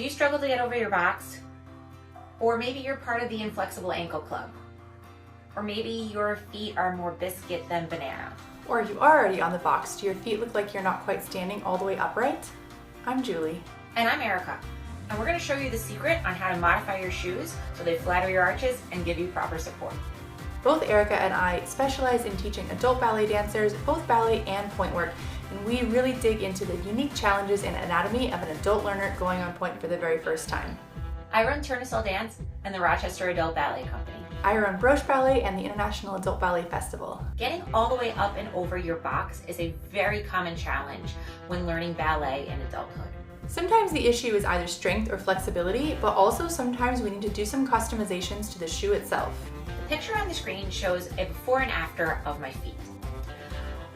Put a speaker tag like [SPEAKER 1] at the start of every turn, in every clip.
[SPEAKER 1] Do you struggle to get over your box? Or maybe you're part of the inflexible ankle club. Or maybe your feet are more biscuit than banana.
[SPEAKER 2] Or if you are already on the box, do your feet look like you're not quite standing all the way upright? I'm Julie.
[SPEAKER 1] And I'm Erica. And we're going to show you the secret on how to modify your shoes so they flatter your arches and give you proper support.
[SPEAKER 2] Both Erica and I specialize in teaching adult ballet dancers both ballet and pointe work, and we really dig into the unique challenges and anatomy of an adult learner going on pointe for the very first time.
[SPEAKER 1] I run Tournesol Dance and the Rochester Adult Ballet Company.
[SPEAKER 2] I run Broche Ballet and the International Adult Ballet Festival.
[SPEAKER 1] Getting all the way up and over your box is a very common challenge when learning ballet in adulthood.
[SPEAKER 2] Sometimes the issue is either strength or flexibility, but also sometimes we need to do some customizations to the shoe itself.
[SPEAKER 1] The picture on the screen shows a before and after of my feet,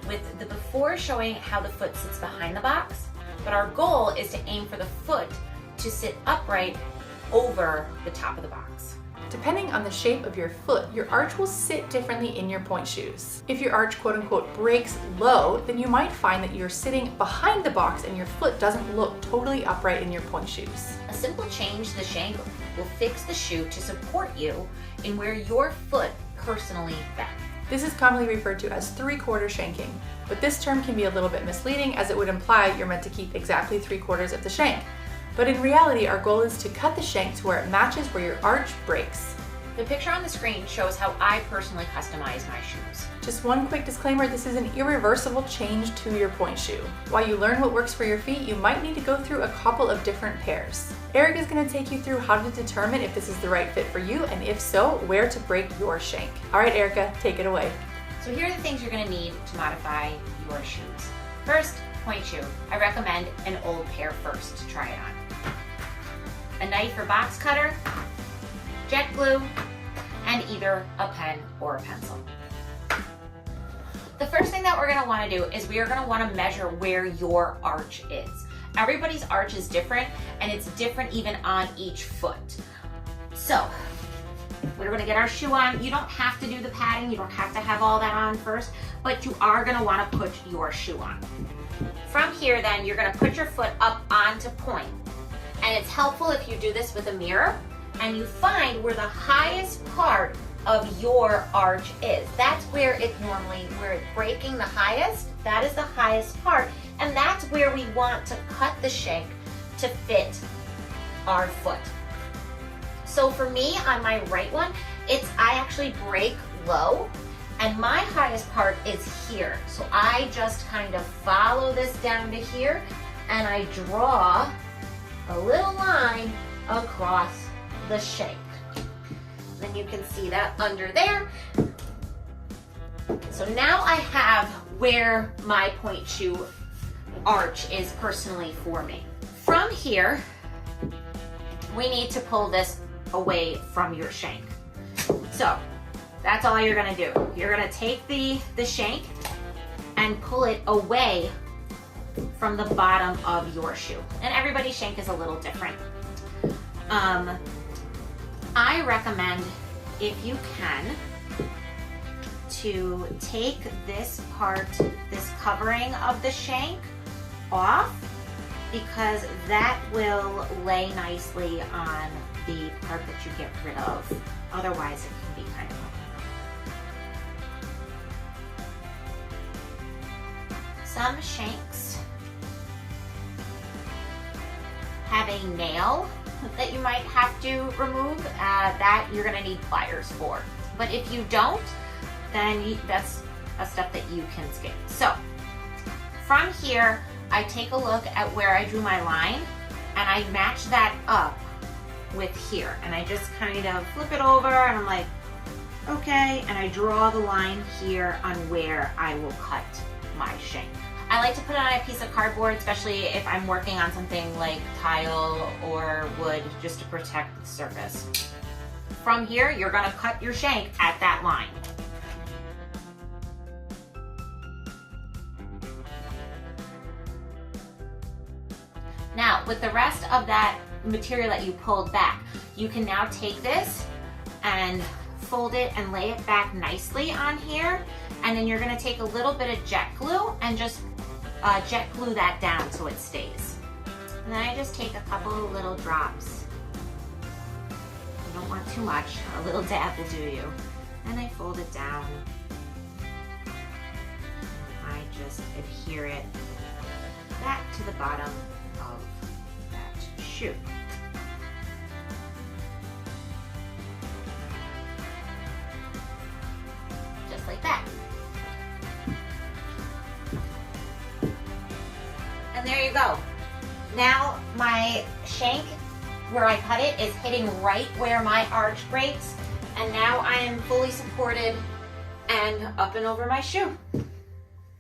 [SPEAKER 1] with the before showing how the foot sits behind the box, but our goal is to aim for the foot to sit upright over the top of the box.
[SPEAKER 2] Depending on the shape of your foot, your arch will sit differently in your pointe shoes. If your arch quote unquote breaks low, then you might find that you're sitting behind the box and your foot doesn't look totally upright in your pointe shoes.
[SPEAKER 1] A simple change to the shank will fix the shoe to support you in where your foot personally bends.
[SPEAKER 2] This is commonly referred to as 3/4 shanking, but this term can be a little bit misleading as it would imply you're meant to keep exactly 3/4 of the shank. But in reality, our goal is to cut the shank to where it matches where your arch breaks.
[SPEAKER 1] The picture on the screen shows how I personally customize my shoes.
[SPEAKER 2] Just one quick disclaimer, this is an irreversible change to your pointe shoe. While you learn what works for your feet, you might need to go through a couple of different pairs. Eric is going to take you through how to determine if this is the right fit for you, and if so, where to break your shank. All right, Erica, take it away.
[SPEAKER 1] So here are the things you're going to need to modify your shoes. First, pointe shoe. I recommend an old pair first to try it on. A knife or box cutter, jet glue, and either a pen or a pencil. The first thing that we're going to want to do is we are going to want to measure where your arch is. Everybody's arch is different, and it's different even on each foot. So we're going to get our shoe on. You don't have to do the padding. You don't have to have all that on first, but you are going to want to put your shoe on. From here, then, you're going to put your foot up onto pointe. And it's helpful if you do this with a mirror and you find where the highest part of your arch is. That's where it's breaking the highest. That is the highest part. And that's where we want to cut the shank to fit our foot. So for me, on my right one, I actually break low and my highest part is here. So I just kind of follow this down to here and I draw a little line across the shank. Then you can see that under there. So now I have where my pointe shoe arch is personally for me. From here, we need to pull this away from your shank. So that's all you're gonna do. You're gonna take the shank and pull it away from the bottom of your shoe. And everybody's shank is a little different. I recommend, if you can, to take this part, this covering of the shank off, because that will lay nicely on the part that you get rid of. Otherwise, it can be kind of some shanks have a nail that you might have to remove, that you're gonna need pliers for. But if you don't, then that's a step that you can skip. So from here, I take a look at where I drew my line and I match that up with here. And I just kind of flip it over and I'm like, okay, and I draw the line here on where I will cut my shank. I like to put it on a piece of cardboard, especially if I'm working on something like tile or wood, just to protect the surface. From here, you're gonna cut your shank at that line. Now, with the rest of that material that you pulled back, you can now take this and fold it and lay it back nicely on here. And then you're gonna take a little bit of jet glue and just jet glue that down so it stays. And then I just take a couple of little drops. You don't want too much, a little dab will do you. And I fold it down. I just adhere it back to the bottom of that shoe. Just like that. And there you go. Now my shank, where I cut it, is hitting right where my arch breaks. And now I am fully supported and up and over my shoe.